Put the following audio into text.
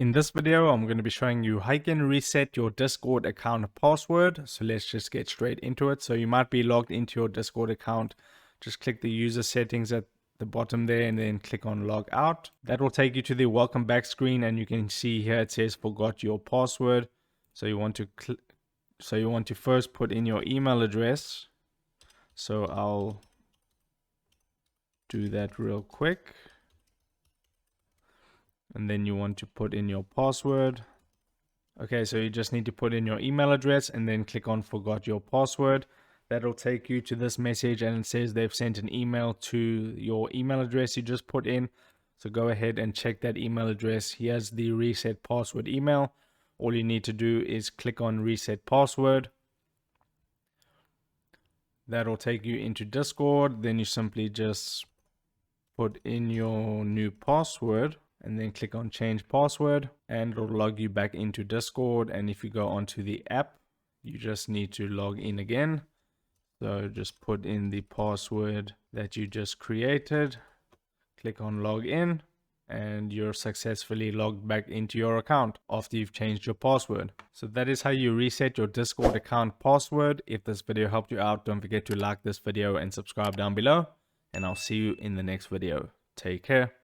In this video, I'm going to be showing you how you can reset your Discord account password. So let's just get straight into it. So you might be logged into your Discord account. Just click the user settings at the bottom there and then click on log out. That will take you to the welcome back screen, and you can see here it says forgot your password. So you want to first put in your email address. So I'll do that real quick. And then you want to put in your password. Okay, so you just need to put in your email address and then click on forgot your password. That'll take you to this message, and it says they've sent an email to your email address you just put in. So go ahead and check that email address. Here's the reset password email. All you need to do is click on reset password. That'll take you into Discord. Then you simply just put in your new password and then click on change password, and it'll log you back into Discord. And if you go onto the app, you just need to log in again. So just put in the password that you just created, click on log in, and you're successfully logged back into your account after you've changed your password. So that is how you reset your Discord account password. If this video helped you out, don't forget to like this video and subscribe down below, and I'll see you in the next video. Take care.